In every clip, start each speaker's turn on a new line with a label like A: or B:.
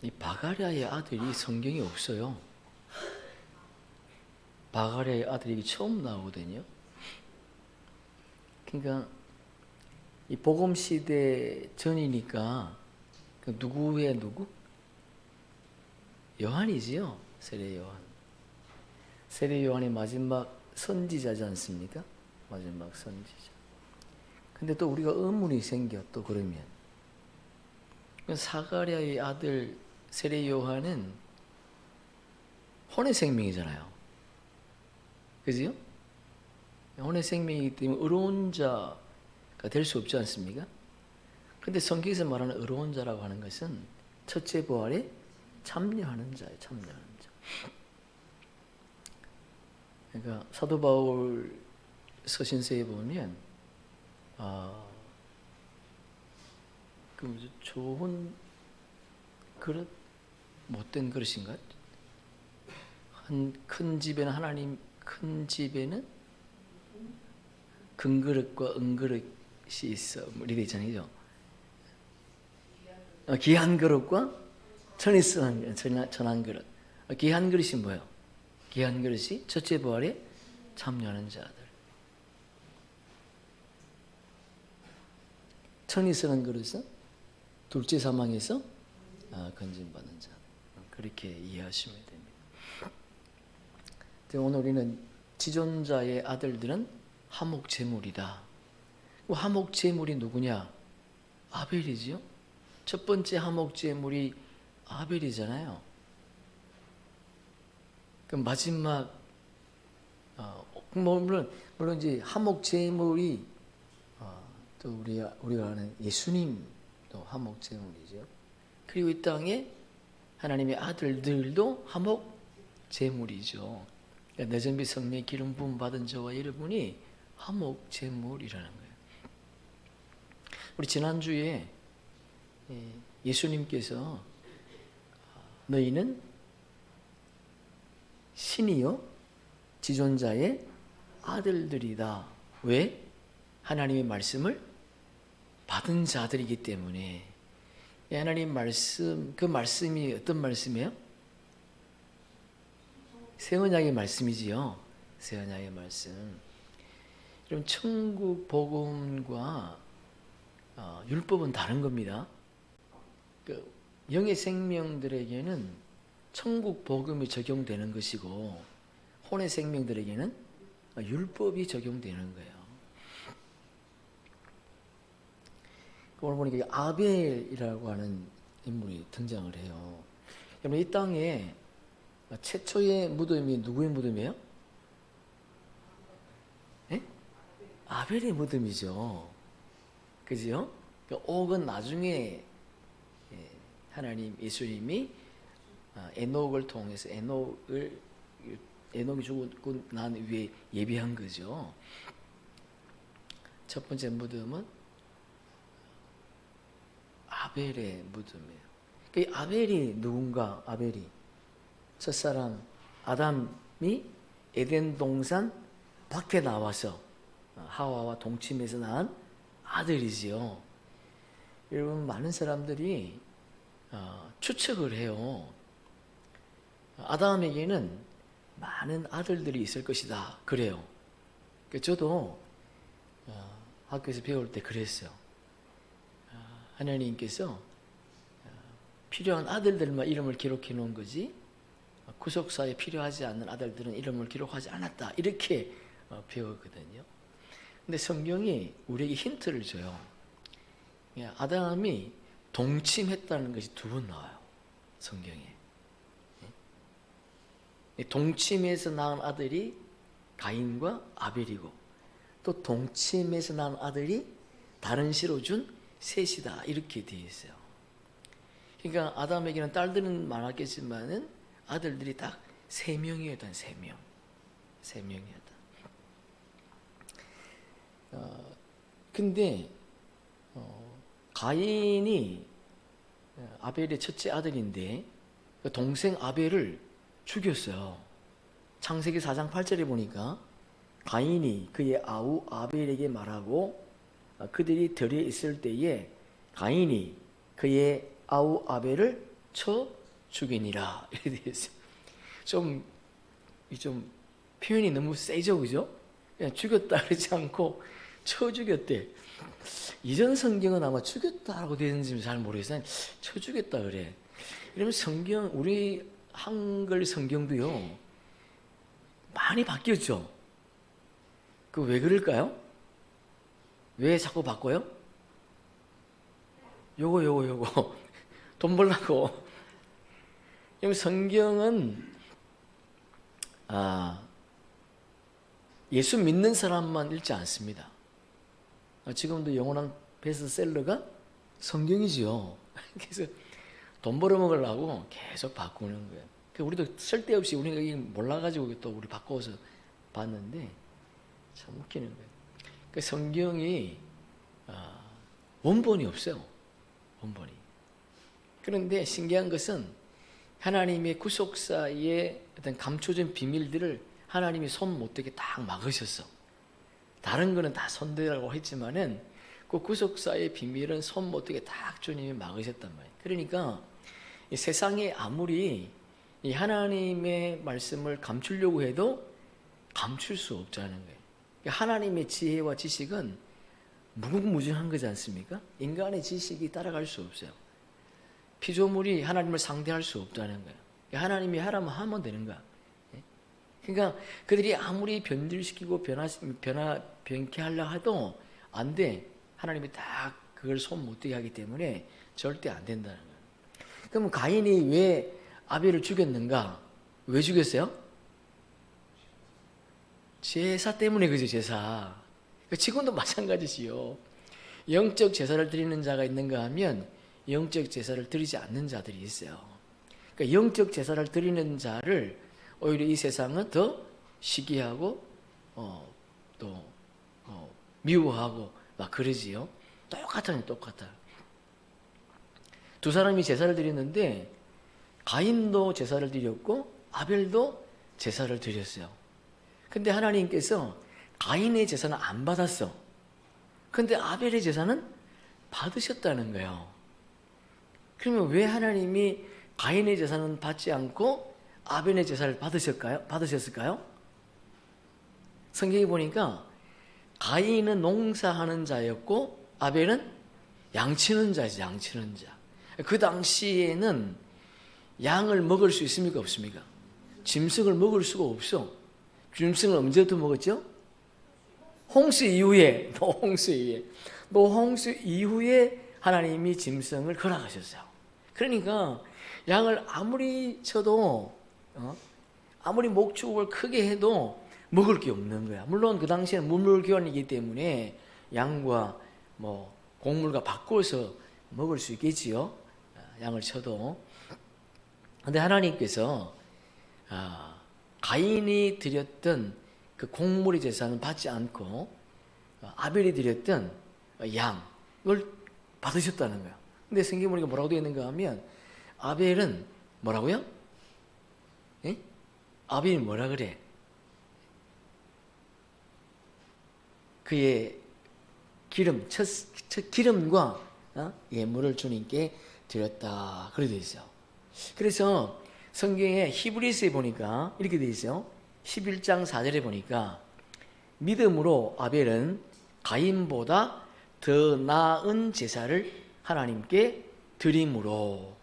A: 이 바가랴의 아들이 성경에 없어요. 바가랴의 아들이 처음 나오거든요. 그러니까 이 복음 시대 전이니까 누구의 누구? 요한이지요. 세례 요한. 세례 요한이 마지막 선지자지 않습니까? 마지막 선지자. 근데 또 우리가 의문이 생겨 또 그러면 사가랴의 아들 세례 요한은 혼의 생명이잖아요. 그지요? 혼의 생명이기 때문에 의로운 자가 될 수 없지 않습니까? 근데 성경에서 말하는 의로운 자라고 하는 것은 첫째 부활에 참여하는 자예요. 참여하는 자. 그러니까 사도 바울 서신서에 보면 그 좋은 그릇 못된 그릇인가? 큰 집에는 하나님 큰 집에는 금그릇과 은그릇이 있어. 이렇게 있잖아요. 귀한 그릇과 천한 그릇. 귀한 그릇이 뭐예요? 귀한 그릇이 첫째 부활에 참여하는 자들. 천이스러운 그릇은 둘째 사망에서 건진받는 자. 그렇게 이해하시면 됩니다. 오늘 우리는 지존자의 아들들은 화목제물이다. 화목제물이 누구냐? 아벨이지요. 첫 번째 화목제물이 아벨이잖아요. 그 마지막 물론 이제 화목제물이 또 우리가 아는 예수님도 화목제물이죠. 그리고 이 땅에 하나님의 아들들도 화목제물이죠. 그러니까 내전비 성령의 기름 부음 받은 저와 여러분이 화목제물이라는 거예요. 우리 지난주에 예수님께서 너희는 신이요 지존자의 아들들이다. 왜? 하나님의 말씀을 받은 자들이기 때문에. 하나님 말씀, 그 말씀이 어떤 말씀이에요? 새 언약의 말씀이지요. 새 언약의 말씀. 여러분 천국 복음과 율법은 다른 겁니다. 그 영의 생명들에게는 천국 복음이 적용되는 것이고 혼의 생명들에게는 율법이 적용되는 거예요. 오늘 보니까 아벨이라고 하는 인물이 등장을 해요. 여러분 이 땅에 최초의 무덤이 누구의 무덤이에요? 네? 아벨의 무덤이죠. 그죠? 옥은 나중에 하나님 예수님이 에녹을 통해서 에녹이 죽고 난 후에 예비한 거죠. 첫 번째 무덤은 아벨의 무덤이에요. 그 아벨이 누군가? 아벨이 첫사람 아담이 에덴 동산 밖에 나와서 하와와 동침해서 낳은 아들이지요. 여러분 많은 사람들이 추측을 해요. 아담에게는 많은 아들들이 있을 것이다. 그래요. 저도 학교에서 배울 때 그랬어요. 하나님께서 필요한 아들들만 이름을 기록해 놓은 거지 구속사에 필요하지 않는 아들들은 이름을 기록하지 않았다. 이렇게 배웠거든요. 근데 성경이 우리에게 힌트를 줘요. 아담이 동침했다는 것이 두 번 나와요. 성경에. 동침에서 낳은 아들이 가인과 아벨이고 또 동침에서 낳은 아들이 다른 씨로 준 셋이다. 이렇게 되어 있어요. 그러니까 아담에게는 딸들은 많았겠지만은 아들들이 딱 3명이었던 3명. 3명이었다. 근데 가인이 아벨의 첫째 아들인데 동생 아벨을 죽였어요. 창세기 4장 8절에 보니까 가인이 그의 아우 아벨에게 말하고 그들이 들에 있을 때에 가인이 그의 아우 아벨을 쳐 죽이니라 이렇게 되어 있어요. 좀 표현이 너무 세죠, 그죠? 그냥 죽였다 그러지 않고 쳐 죽였대. 이전 성경은 아마 죽였다라고 되어 있는지 잘 모르겠어요. 쳐 죽였다 그래. 이러면 성경, 우리 한글 성경도요 많이 바뀌었죠. 그 왜 그럴까요? 왜 자꾸 바꿔요? 요거 돈 벌라고. 그럼 성경은 예수 믿는 사람만 읽지 않습니다. 지금도 영원한 베스트셀러가 성경이지요. 그래서 돈 벌어먹으려고 계속 바꾸는 거예요. 우리도 쓸데없이 우리가 이게 몰라가지고 또 우리 바꿔서 봤는데 참 웃기는 거예요. 성경이 원본이 없어요. 원본이. 그런데 신기한 것은 하나님의 구속사의 어떤 감춰진 비밀들을 하나님이 손 못대게 딱 막으셨어. 다른 거는 다 손대라고 했지만은 그 구속사의 비밀은 손 못대게 딱 주님이 막으셨단 말이에요. 그러니까 이 세상에 아무리 이 하나님의 말씀을 감추려고 해도 감출 수 없다는 거예요. 하나님의 지혜와 지식은 무궁무진한 거지 않습니까? 인간의 지식이 따라갈 수 없어요. 피조물이 하나님을 상대할 수 없다는 거예요. 하나님이 하라면 하면 되는 거야. 그러니까 그들이 아무리 변질시키고 변케 하려 해도 안 돼. 하나님이 딱 그걸 손 못 대게 하기 때문에 절대 안 된다는 거예요. 그럼 가인이 왜 아벨을 죽였는가? 왜 죽였어요? 제사 때문에 그죠, 제사. 지금도 마찬가지지요. 영적 제사를 드리는 자가 있는가 하면 영적 제사를 드리지 않는 자들이 있어요. 그러니까 영적 제사를 드리는 자를 오히려 이 세상은 더 시기하고 또 미워하고 막 그러지요. 똑같아. 두 사람이 제사를 드렸는데 가인도 제사를 드렸고 아벨도 제사를 드렸어요. 근데 하나님께서 가인의 제사는 안 받았어. 근데 아벨의 제사는 받으셨다는 거예요. 그러면 왜 하나님이 가인의 제사는 받지 않고 아벨의 제사를 받으셨을까요? 성경에 보니까 가인은 농사하는 자였고 아벨은 양치는 자지, 양치는 자. 그 당시에는 양을 먹을 수 있습니까? 없습니까? 짐승을 먹을 수가 없어. 짐승을 언제부터 먹었죠? 홍수 이후에 하나님이 짐승을 허락하셨어요. 그러니까 양을 아무리 쳐도 아무리 목축을 크게 해도 먹을 게 없는 거야. 물론 그 당시에는 문물교환이기 때문에 양과 곡물과 바꿔서 먹을 수 있겠지요. 양을 쳐도. 근데 하나님께서 가인이 드렸던 그 곡물의 제사는 받지 않고 아벨이 드렸던 양을 받으셨다는 거예요. 근데 성경 보니까 뭐라고 되어 있는가 하면 아벨은 뭐라고요? 예? 아벨이 뭐라 그래? 그의 기름, 첫 기름과 예물을 주님께 드렸다. 그렇게 되어 있어요. 그래서 성경에 히브리서에 보니까 이렇게 되어 있어요. 11장 4절에 보니까 믿음으로 아벨은 가인보다 더 나은 제사를 하나님께 드림으로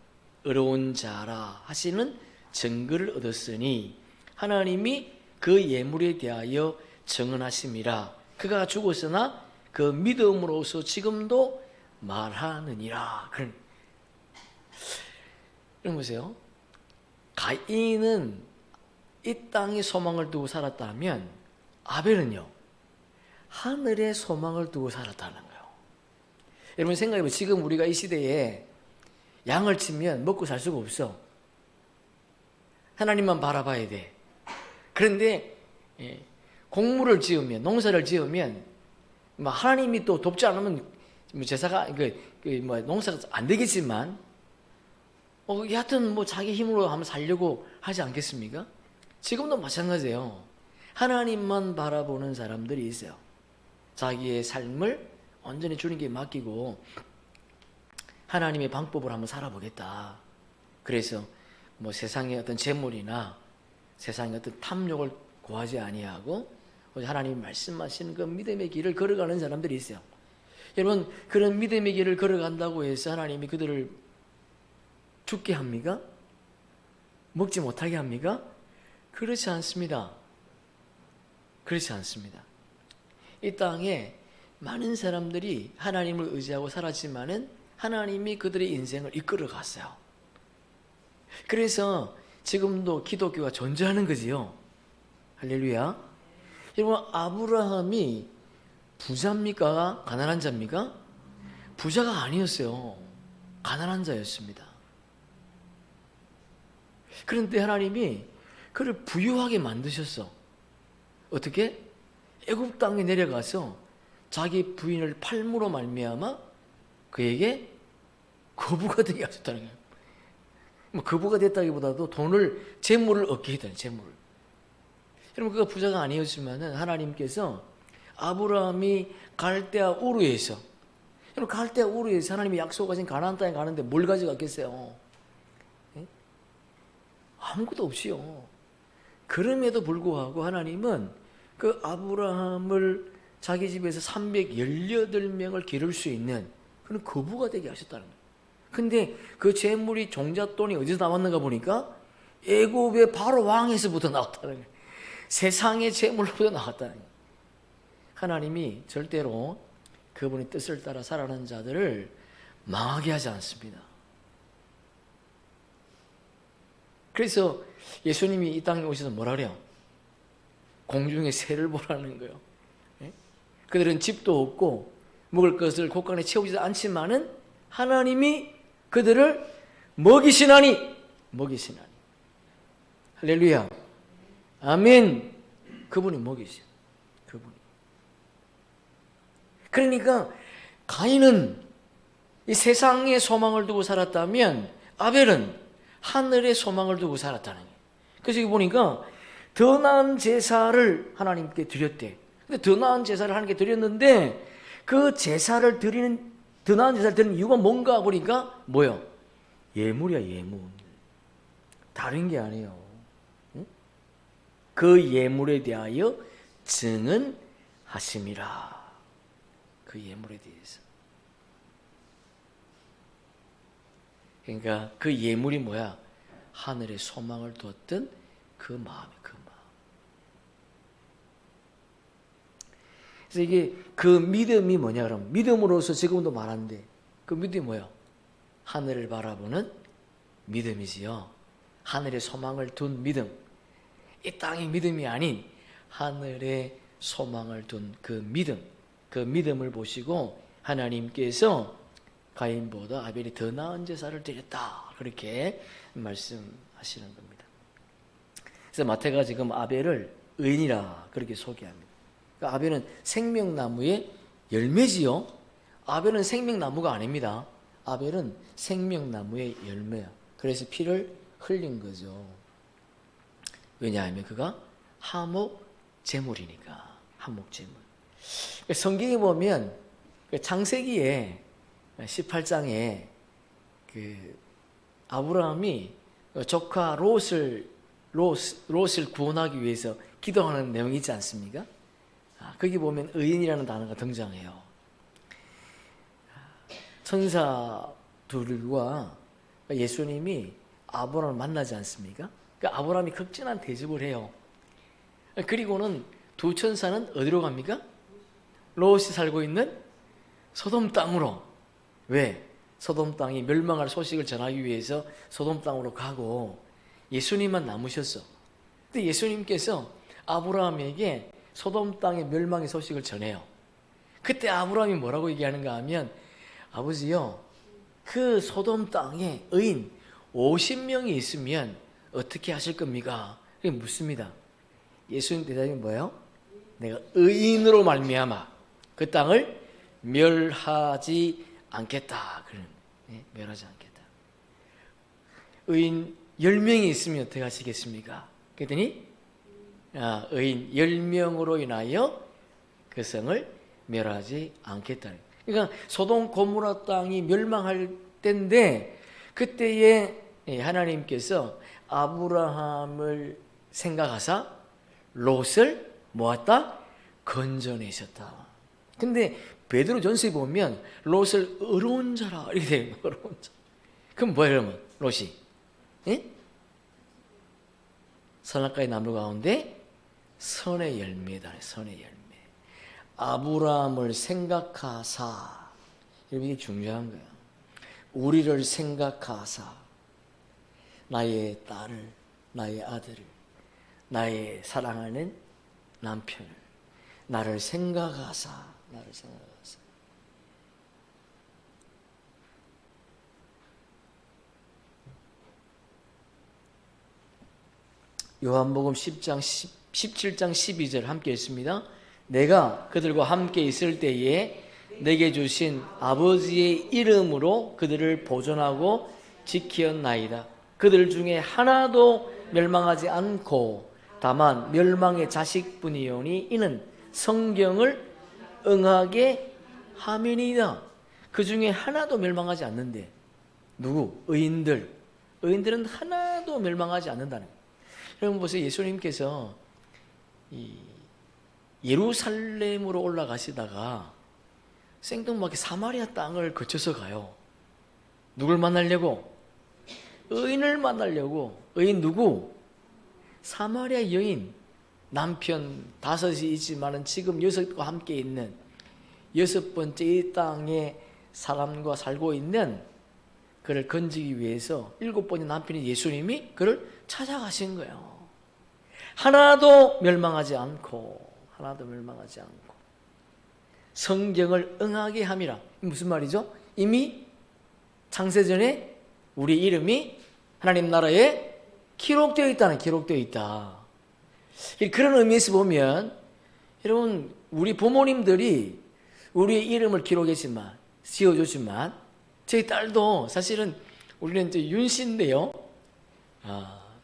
A: 의로운 자라 하시는 증거를 얻었으니 하나님이 그 예물에 대하여 증언하심이라. 그가 죽었으나 그 믿음으로서 지금도 말하느니라. 그럼 보세요. 가인은 이 땅에 소망을 두고 살았다면 아벨은요 하늘에 소망을 두고 살았다는 거예요. 여러분 생각해보세요. 지금 우리가 이 시대에 양을 치면 먹고 살 수가 없어. 하나님만 바라봐야 돼. 그런데 곡물을 지으면, 농사를 지으면 하나님이 또 돕지 않으면 제사가 농사가 안 되겠지만 여하튼 자기 힘으로 한번 살려고 하지 않겠습니까? 지금도 마찬가지예요. 하나님만 바라보는 사람들이 있어요. 자기의 삶을 온전히 주님께 맡기고 하나님의 방법을 한번 살아보겠다. 그래서 뭐 세상의 어떤 재물이나 세상의 어떤 탐욕을 구하지 아니하고 하나님 말씀하시는 그 믿음의 길을 걸어가는 사람들이 있어요. 여러분, 그런 믿음의 길을 걸어간다고 해서 하나님이 그들을 죽게 합니까? 먹지 못하게 합니까? 그렇지 않습니다. 그렇지 않습니다. 이 땅에 많은 사람들이 하나님을 의지하고 살았지만은 하나님이 그들의 인생을 이끌어 갔어요. 그래서 지금도 기독교가 존재하는 거지요. 할렐루야. 여러분, 아브라함이 부자입니까? 가난한 자입니까? 부자가 아니었어요. 가난한 자였습니다. 그런데 하나님이 그를 부유하게 만드셨어. 어떻게? 애굽 땅에 내려가서 자기 부인을 팔므로 말미암아 그에게 거부가 되게 하셨다는 거예요. 뭐 거부가 됐다기보다도 재물을 얻게 했다는 재물을. 여러분, 그가 부자가 아니었지만은 하나님께서 아브라함이 갈대아 우르에서, 여러분, 갈대아 우르에서 하나님이 약속하신 가나안 땅에 가는데 뭘 가져갔겠어요? 예? 아무것도 없이요. 그럼에도 불구하고 하나님은 그 아브라함을 자기 집에서 318명을 기를 수 있는 그런 거부가 되게 하셨다는 거예요. 근데 그 재물이 종잣돈이 어디서 나왔는가 보니까 애굽의 바로 왕에서부터 나왔다는 거예요. 세상의 재물로부터 나왔다는 거예요. 하나님이 절대로 그분의 뜻을 따라 살아가는 자들을 망하게 하지 않습니다. 그래서 예수님이 이 땅에 오셔서 뭐라 그래요? 공중의 새를 보라는 거예요. 예? 그들은 집도 없고 먹을 것을 곳간에 채우지도 않지만은 하나님이 그들을 먹이시나니. 할렐루야. 아멘. 그분이 먹이셔. 그분이. 그러니까 가인은 이 세상의 소망을 두고 살았다면 아벨은 하늘의 소망을 두고 살았다는 거예요. 그래서 여기 보니까 더 나은 제사를 하나님께 드렸대. 근데 더 나은 제사를 하나님께 드렸는데 그 제사를 드리는, 더 나은 제사를 드리는 이유가 뭔가 보니까 뭐요? 예물이야, 예물. 다른 게 아니에요. 응? 그 예물에 대하여 증언하심이라. 그 예물에 대해서. 그러니까 그 예물이 뭐야? 하늘의 소망을 두었던 그 마음이, 그 마음. 그래서 이게 그 믿음이 뭐냐 그러면 믿음으로서 지금도 말하는데 그 믿음이 뭐야? 하늘을 바라보는 믿음이지요. 하늘의 소망을 둔 믿음. 이 땅의 믿음이 아닌 하늘의 소망을 둔 그 믿음. 그 믿음을 보시고 하나님께서 가인보다 아벨이 더 나은 제사를 드렸다. 그렇게 말씀하시는 겁니다. 그래서 마태가 지금 아벨을 의인이라 그렇게 소개합니다. 그러니까 아벨은 생명나무의 열매지요. 아벨은 생명나무가 아닙니다. 아벨은 생명나무의 열매야. 그래서 피를 흘린 거죠. 왜냐하면 그가 하목 제물이니까. 하목 제물. 성경에 보면 창세기에 18장에 그 아브라함이 조카 롯을 구원하기 위해서 기도하는 내용이 있지 않습니까? 거기 보면 의인이라는 단어가 등장해요. 천사들과 예수님이 아브라함을 만나지 않습니까? 그러니까 아브라함이 극진한 대접을 해요. 그리고는 두 천사는 어디로 갑니까? 롯이 살고 있는 소돔 땅으로. 왜? 소돔 땅이 멸망할 소식을 전하기 위해서 소돔 땅으로 가고 예수님만 남으셨어. 근데 예수님께서 아브라함에게 소돔 땅의 멸망의 소식을 전해요. 그때 아브라함이 뭐라고 얘기하는가 하면 아버지요, 그 소돔 땅에 의인 50명이 있으면 어떻게 하실 겁니까? 그게 묻습니다. 예수님 대답이 뭐예요? 내가 의인으로 말미암아 그 땅을 멸하지 않겠다. 멸하지 않겠다. 의인 10명이 있으면 어떻게 하시겠습니까? 그랬더니 의인 10명으로 인하여 그 성을 멸하지 않겠다. 그러니까 소돔 고모라 땅이 멸망할 때인데 그때에 하나님께서 아브라함을 생각하사 롯을 모았다? 건져내셨다. 근데 베드로전서에 보면 롯을 의로운 자라 이렇게 돼요. 의로운 자. 그럼 뭐예요, 그러면 롯이? 예? 선악과의 나무 가운데 선의 열매다. 선의 열매. 아브라함을 생각하사. 이게 중요한 거예요. 우리를 생각하사 나의 딸을, 나의 아들을, 나의 사랑하는 남편을 나를 생각하사. 요한복음 17장 12절 함께 읽습니다. 내가 그들과 함께 있을 때에 내게 주신 아버지의 이름으로 그들을 보존하고 지키었나이다. 그들 중에 하나도 멸망하지 않고 다만 멸망의 자식뿐이오니 이는 성경을 응하게 함이니이다. 그 중에 하나도 멸망하지 않는데 누구? 의인들은 하나도 멸망하지 않는다는 거예요. 여러분 보세요. 예수님께서 예루살렘으로 올라가시다가 생뚱맞게 사마리아 땅을 거쳐서 가요. 누굴 만나려고? 의인을 만나려고. 의인 누구? 사마리아 여인. 남편 5이 있지만 지금 6과 함께 있는 6번째 이 땅에 사람과 살고 있는 그를 건지기 위해서 7번째 남편인 예수님이 그를 찾아가신 거예요. 하나도 멸망하지 않고 성경을 응하게 함이라. 무슨 말이죠? 이미 창세전에 우리 이름이 하나님 나라에 기록되어 있다. 그런 의미에서 보면 여러분 우리 부모님들이 우리의 이름을 기록했지만 지어줬지만 저희 딸도 사실은 우리는 이제 윤씨인데요.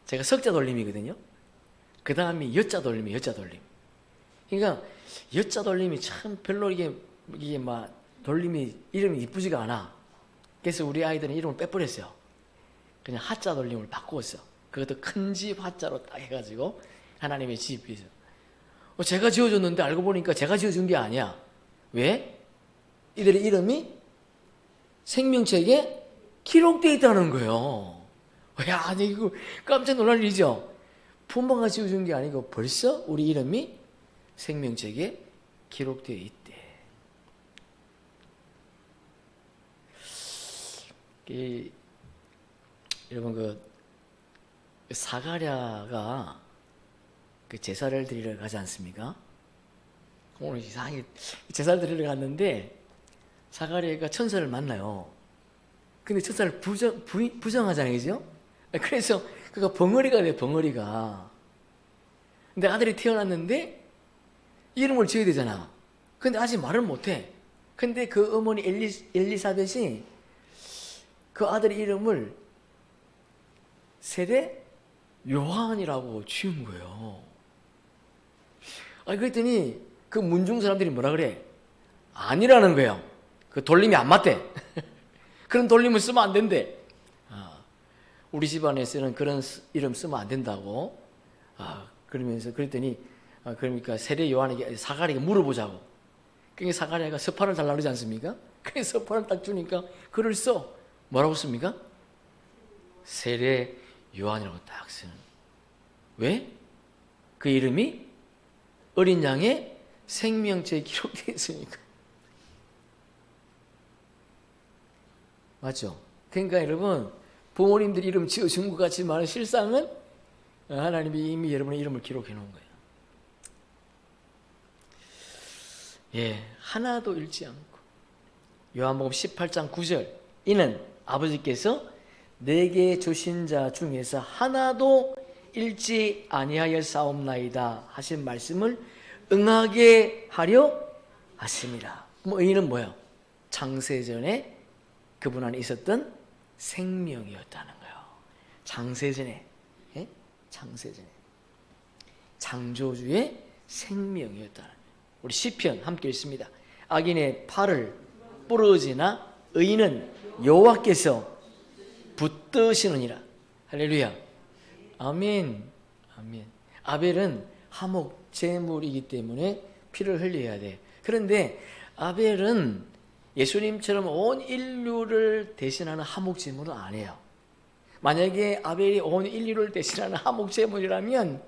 A: 제가 석자 돌림이거든요. 그 다음이 여자 돌림. 그러니까 여자 돌림이 참 별로 이게 막 돌림이 이름이 이쁘지가 않아. 그래서 우리 아이들은 이름을 빼버렸어요. 그냥 하자 돌림을 바꾸었어. 그것도 큰 집 하자로 딱 해가지고 하나님의 집이죠. 제가 지어줬는데 알고 보니까 제가 지어준 게 아니야. 왜? 이들의 이름이 생명책에 기록되어 있다는 거예요. 야, 이거 깜짝 놀랄 일이죠. 부모가 지어준 게 아니고 벌써 우리 이름이 생명책에 기록되어 있대. 여러분 그 사가랴가 그 제사를 드리러 가지 않습니까? 오늘 이상하게 제사를 드리러 갔는데 사가랴가 천사를 만나요. 근데 천사를 부정하잖아요, 그죠? 그래서 그가 벙어리가 돼요, 벙어리가. 근데 아들이 태어났는데 이름을 지어야 되잖아. 근데 아직 말을 못해. 근데 그 어머니 엘리사벳이 그 아들 이름을 세례 요한이라고 지은 거예요. 그랬더니 그 문중 사람들이 뭐라 그래? 아니라는 거예요. 그 돌림이 안 맞대. 그런 돌림을 쓰면 안 된대. 우리 집안에서는 그런 이름 쓰면 안 된다고. 그랬더니 그러니까 세례 요한에게 사가랴에게 물어보자고. 그러니까 사가랴가 서판을 달라고 그러지 않습니까? 그래서 서판을 딱 주니까 글을 써. 뭐라고 씁니까? 세례 요한이라고 딱 쓰는. 왜? 그 이름이 어린 양의 생명체에 기록되어 있으니까. 맞죠? 그러니까 여러분 부모님들이 이름 지어준 것 같지만 실상은 하나님이 이미 여러분의 이름을 기록해 놓은 거예요. 하나도 잃지 않고. 요한복음 18장 9절 이는 아버지께서 내게 주신 자 중에서 하나도 잃지 아니하여 싸움나이다 하신 말씀을 응하게 하려 하심이라. 의인은 뭐예요? 창세전에 그분 안에 있었던 생명이었다는 거예요. 창세전에 창조주의 생명이었다는 거예요. 우리 시편 함께 읽습니다. 악인의 팔을 부러지나 의인은 여호와께서 붙드시느니라. 할렐루야. 아멘. 아멘. 아벨은 화목 제물이기 때문에 피를 흘려야 돼. 그런데 아벨은 예수님처럼 온 인류를 대신하는 화목 제물은 안 해요. 만약에 아벨이 온 인류를 대신하는 화목 제물이라면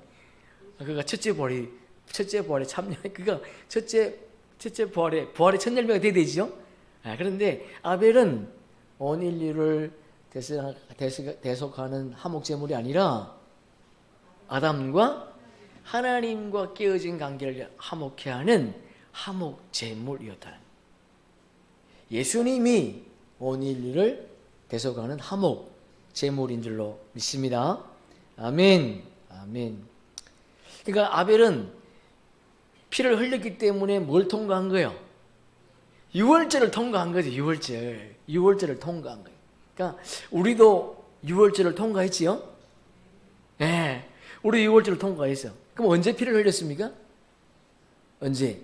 A: 그가 첫째 부활에 참여, 그가 첫째 부활의 첫 열매가 돼야 되죠. 그런데 아벨은 온 인류를 대속하는 화목 제물이 아니라 아담과 하나님과 깨어진 관계를 화목케 하는 화목 제물이었다는 거예요. 예수님이 온 인류를 대속하는 화목 제물인 줄로 믿습니다. 아멘. 아멘. 그러니까 아벨은 피를 흘렸기 때문에 뭘 통과한 거예요? 유월절을 통과한 거죠. 유월절을 통과한 거예요. 그러니까 우리도 유월절을 통과했지요? 네, 우리 유월절을 통과했어요. 그럼 언제 피를 흘렸습니까? 언제?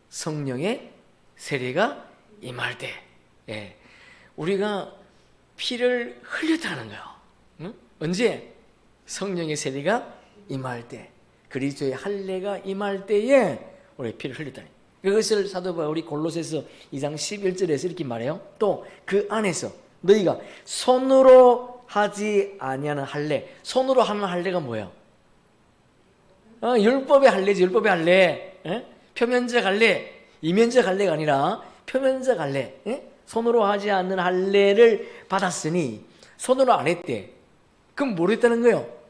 A: 성령의 세례가 임할 때. 예, 우리가 피를 흘렸다는 거예요. 응? 언제? 성령의 세례가 임할 때. 그리스도의 할례가 임할 때에 우리 피를 흘렸다니. 그것을 사도 바울이 골로새서 2장 11절에서 이렇게 말해요. 또 그 안에서 너희가 손으로 하지 아니하는 할례. 손으로 하는 할례가 뭐예요? 율법의 할례지. 율법의 할례. 표면적 할례, 이면적 할례가 아니라 표면적 할례. 손으로 하지 않는 할례를 받았으니 손으로 안 했대. 그럼 뭘 했다는 거예요?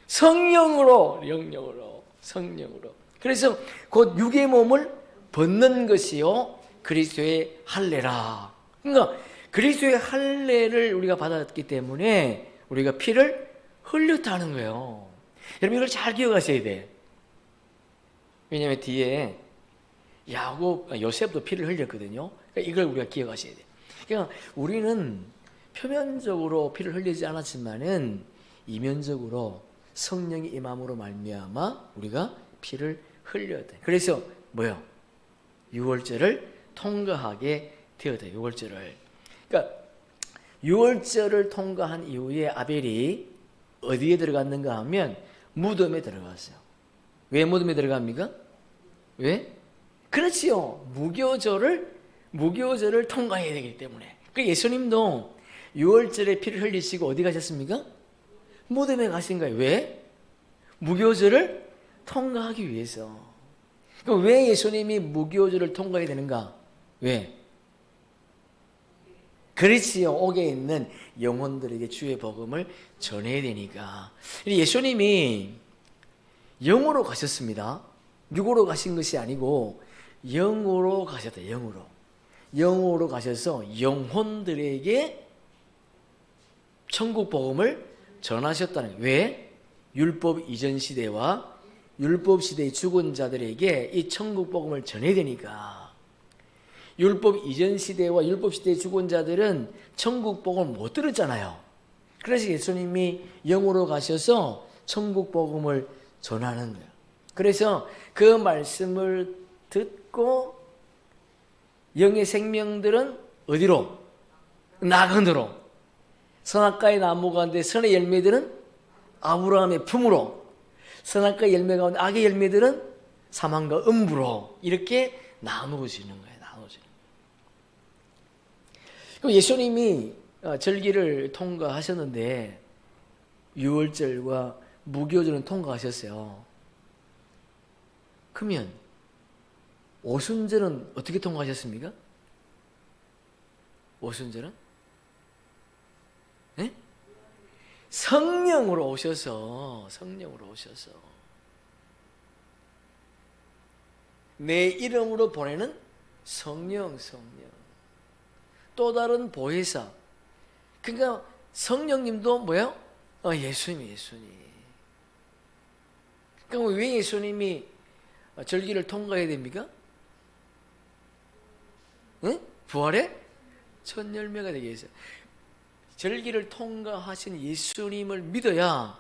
A: 성령으로, 영령으로, 성령으로. 그래서 곧 육의 몸을 벗는 것이요 그리스도의 할례라. 그러니까 그리스도의 할례를 우리가 받았기 때문에 우리가 피를 흘렸다는 거예요. 여러분 이걸 잘 기억하셔야 돼. 왜냐하면 뒤에 요셉도 피를 흘렸거든요. 그러니까 이걸 우리가 기억하셔야 돼. 그러니까 우리는 표면적으로 피를 흘리지 않았지만은 이면적으로 성령이 임함으로 말미암아 우리가 피를 흘려야 돼. 그래서 뭐요? 유월절을 통과하게 되었다. 유월절을. 그러니까 유월절을 통과한 이후에 아벨이 어디에 들어갔는가 하면 무덤에 들어갔어요. 왜 무덤에 들어갑니까? 왜? 그렇지요. 무교절을 통과해야 되기 때문에. 그 예수님도 유월절에 피를 흘리시고 어디 가셨습니까? 무덤에 가신 거예요. 왜? 무교절을 통과하기 위해서. 그럼 왜 예수님이 무교절을 통과해야 되는가? 왜? 그렇지요. 옥에 있는 영혼들에게 주의 복음을 전해야 되니까. 예수님이 영으로 가셨습니다. 육으로 가신 것이 아니고 영으로 가셨다. 영으로 가셔서 영혼들에게 천국 복음을 전하셨다는 거예요. 왜? 율법 이전 시대와 율법 시대의 죽은 자들에게 이 천국 복음을 전해야 되니까. 율법 이전 시대와 율법 시대의 죽은 자들은 천국 복음을 못 들었잖아요. 그래서 예수님이 영으로 가셔서 천국 복음을 전하는 거예요. 그래서 그 말씀을 듣고 영의 생명들은 어디로? 나그네로. 선악과의 나무 가운데 선의 열매들은 아브라함의 품으로, 선악과의 열매 가운데 악의 열매들은 사망과 음부로 이렇게 나누어지는 거예요. 그럼 예수님이 절기를 통과하셨는데 유월절과 무교절은 통과하셨어요. 그러면 오순절은 어떻게 통과하셨습니까? 오순절은? 네? 성령으로 오셔서 내 이름으로 보내는 성령. 또 다른 보혜사. 그러니까 성령님도 뭐예요? 예수님. 그럼 왜 예수님이 절기를 통과해야 됩니까? 응? 부활의 첫 열매가 되게 해서 절기를 통과하신 예수님을 믿어야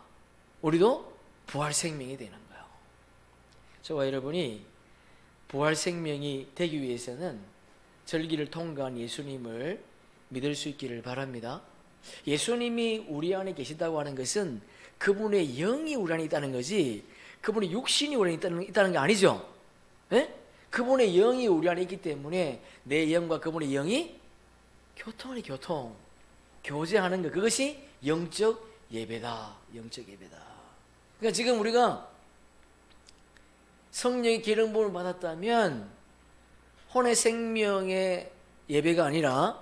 A: 우리도 부활 생명이 되는 거예요. 저와 여러분이 부활 생명이 되기 위해서는 절기를 통과한 예수님을 믿을 수 있기를 바랍니다. 예수님이 우리 안에 계시다고 하는 것은 그분의 영이 우리 안에 있다는 거지, 그분의 육신이 우리 안에 있다는 게 아니죠. 예? 그분의 영이 우리 안에 있기 때문에 내 영과 그분의 영이 교통이 교통, 교제하는 것, 그것이 영적 예배다. 영적 예배다. 그러니까 지금 우리가 성령의 기름 부음을 받았다면 혼의 생명의 예배가 아니라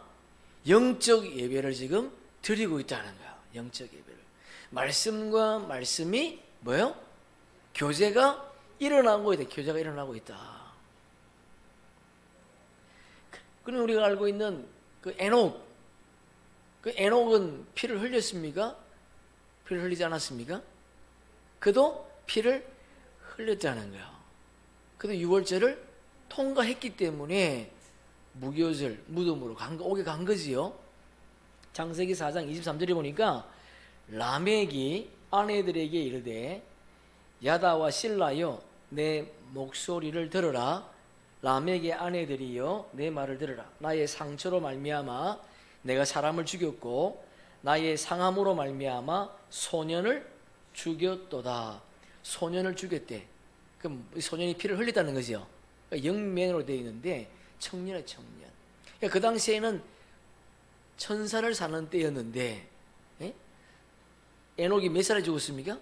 A: 영적 예배를 지금 드리고 있다는 거야. 영적 예배를. 말씀과 말씀이 뭐예요? 교제가 일어나고 있다. 교제가 일어나고 있다. 그럼 우리가 알고 있는 그 에녹, 그 에녹은 피를 흘렸습니까? 피를 흘리지 않았습니까? 그도 피를 흘렸다는 거야. 그도 유월절을 통과했기 때문에 무교절, 무덤으로 오게 간 거지요. 창세기 4장 23절에 보니까 라멕이 아내들에게 이르되 야다와 실라여 내 목소리를 들으라. 라멕의 아내들이여 내 말을 들으라. 나의 상처로 말미암아 내가 사람을 죽였고 나의 상함으로 말미암아 소년을 죽였도다. 소년을 죽였대. 그럼 소년이 피를 흘렸다는 거죠. 그러니까 영면으로 되어 있는데 청년의 청년. 그러니까 그 당시에는 천사를 사는 때였는데, 예? 에녹이 몇 살에 죽었습니까?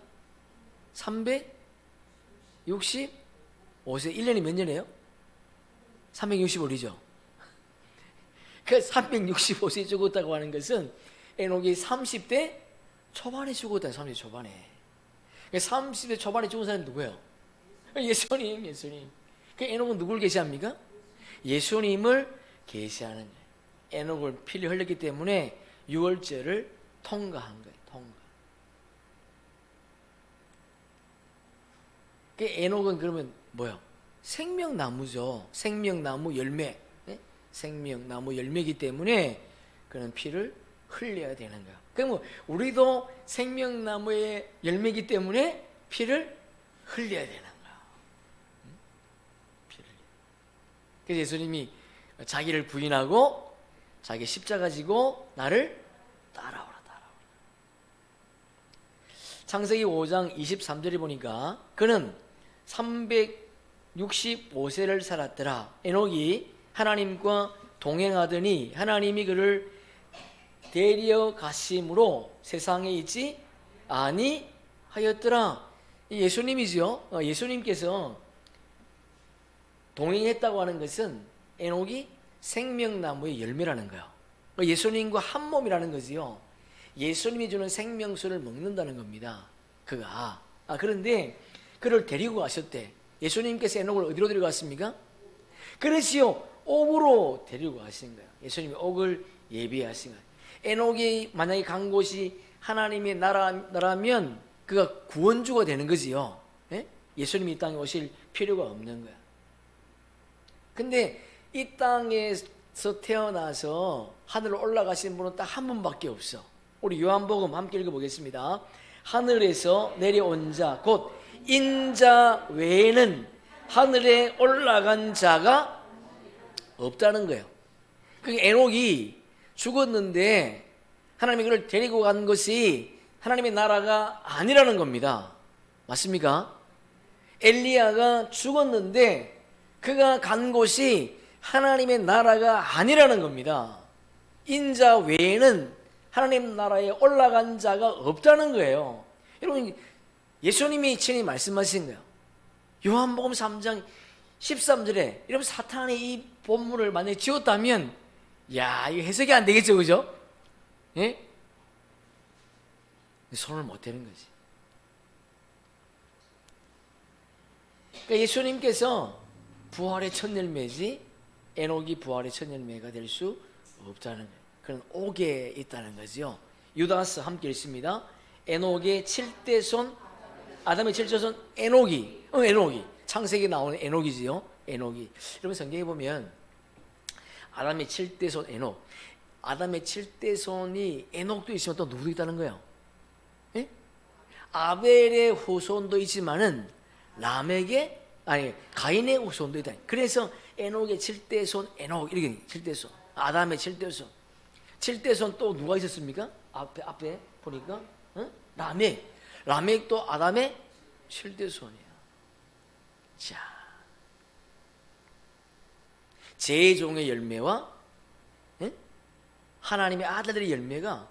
A: 365세. 1년이 몇 년이에요? 365이죠. 그 365세에 죽었다고 하는 것은 에녹이 30대 초반에 죽었다. 30대 초반에. 30대 초반에 죽은 사람이 누구예요? 예수님. 그 에녹은 누굴 계시합니까? 예수님을 계시하는 거예요. 에녹을 피를 흘렸기 때문에 유월절을 통과한 거예요. 통과. 그 에녹은 그러면 뭐요? 생명나무죠. 생명나무 열매. 네? 생명나무 열매이기 때문에 그는 피를 흘려야 되는 거야. 그럼 우리도 생명나무의 열매이기 때문에 피를 흘려야 되는 거야. 피를. 그래서 예수님이 자기를 부인하고 자기 십자가 지고 나를 따라오라. 창세기 5장 23절에 보니까 그는 365세를 살았더라. 에녹이 하나님과 동행하더니 하나님이 그를 데려가심으로 세상에 있지 아니하였더라. 예수님이죠. 예수님께서 동행했다고 하는 것은 에녹이 생명나무의 열매라는 거예요. 예수님과 한 몸이라는 거지요. 예수님이 주는 생명수를 먹는다는 겁니다. 그가. 그런데 그를 데리고 가셨대. 예수님께서 에녹을 어디로 데려갔습니까? 그렇지요. 옥으로 데리고 가신 거예요. 예수님이 옥을 예비하신 거예요. 에녹이 만약에 간 곳이 하나님의 나라면 그가 구원주가 되는 거지요. 예? 예수님이 이 땅에 오실 필요가 없는 거야. 근데 이 땅에서 태어나서 하늘로 올라가신 분은 딱 한 분밖에 없어. 우리 요한복음 함께 읽어보겠습니다. 하늘에서 내려온 자 곧 인자 외에는 하늘에 올라간 자가 없다는 거예요. 그러니까 에녹이 죽었는데 하나님이 그를 데리고 간 것이 하나님의 나라가 아니라는 겁니다. 맞습니까? 엘리야가 죽었는데 그가 간 곳이 하나님의 나라가 아니라는 겁니다. 인자 외에는 하나님 나라에 올라간 자가 없다는 거예요. 여러분, 예수님이 친히 말씀하신 거예요. 요한복음 3장 13절에 여러분, 사탄이 이 본문을 만약에 지웠다면 야, 이거 해석이 안 되겠죠, 그죠? 예? 손을 못 대는 거지. 그러니까 예수님께서 부활의 첫 열매지 에녹이 부활의 첫 열매가 될 수 없다는 거예요. 그런 옥에 있다는 거죠. 유다서 함께 읽습니다. 에녹의 7대 손, 아담의 7대 손 에녹이, 에녹이 창세기에 나오는 에녹이지요. 에녹이. 여러분 성경에 보면 아담의 7대 손 에녹, 아담의 7대 손이 에녹도 있지만 또 누구도 있다는 거예요? 예? 아벨의 후손도 있지만은 라멕의 가인의 후손도 있다. 그래서 에녹의 7대 손 에녹 이렇게 7대 손, 아담의 7대 손. 7대 손 또 누가 있었습니까? 앞에 보니까 라멕도 아담의 7대 손이야. 자, 제종의 열매와 하나님의 아들들의 열매가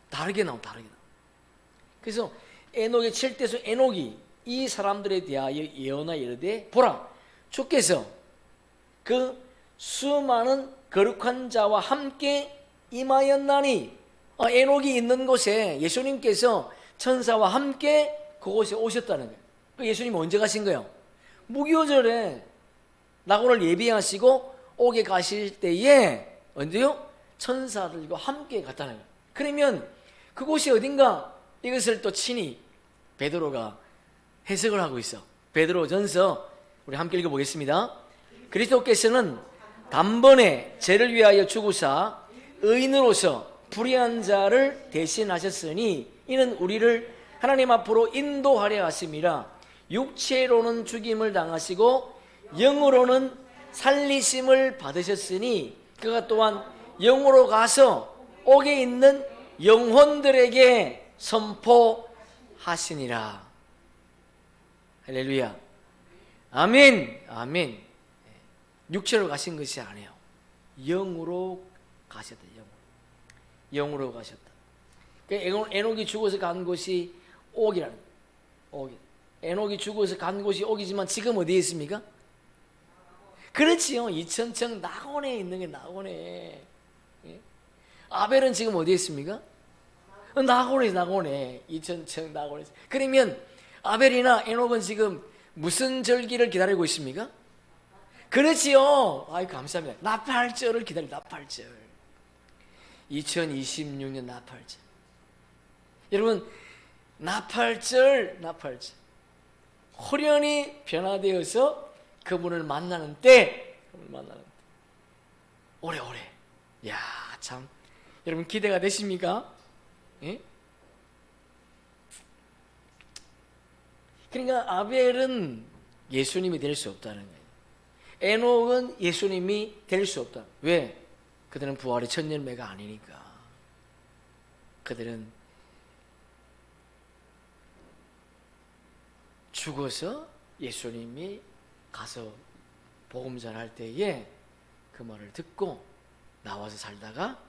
A: 다르게 나와. 그래서 에녹의 7대손 에녹이 이 사람들에 대하여 예언하여 이르되 보라, 주께서 그 수많은 거룩한 자와 함께 임하였나니, 에녹이 있는 곳에 예수님께서 천사와 함께 그곳에 오셨다는 거예요. 그 예수님이 언제 가신 거예요? 무교절에 낙원을 예비하시고 오게 가실 때에 언제요? 천사들과 함께 갔다는 거예요. 그러면 그곳이 어딘가, 이것을 또 친히 베드로가 해석을 하고 있어. 베드로전서 우리 함께 읽어보겠습니다. 그리스도께서는 단번에 죄를 위하여 죽으사 의인으로서 불의한 자를 대신하셨으니 이는 우리를 하나님 앞으로 인도하려 하심이라. 육체로는 죽임을 당하시고 영으로는 살리심을 받으셨으니 그가 또한 영으로 가서 옥에 있는 영혼들에게 선포하시니라. 할렐루야. 아멘. 육체로 가신 것이 아니에요. 영으로 가셨다. 영으로 가셨다. 에녹이 죽어서 간 곳이 옥이라는 거예요. 에녹이 죽어서 간 곳이 옥이지만 지금 어디에 있습니까? 그렇지요. 2000층 낙원에 있는 게 낙원에. 아벨은 지금 어디에 있습니까? 낙원에 2000층 낙원에. 그러면 아벨이나 에녹은 지금 무슨 절기를 기다리고 있습니까? 그렇지요. 아이 감사합니다. 나팔절을 기다립니다. 나팔절. 2026년 나팔절. 여러분, 나팔절. 호련히 변화되어서 그분을 만나는 때. 오래오래. 야, 참. 여러분 기대가 되십니까? 예? 그러니까 아벨은 예수님이 될 수 없다는 거예요. 에녹은 예수님이 될 수 없다. 왜? 그들은 부활의 첫 열매가 아니니까. 그들은 죽어서 예수님이 가서 복음 전할 때에 그 말을 듣고 나와서 살다가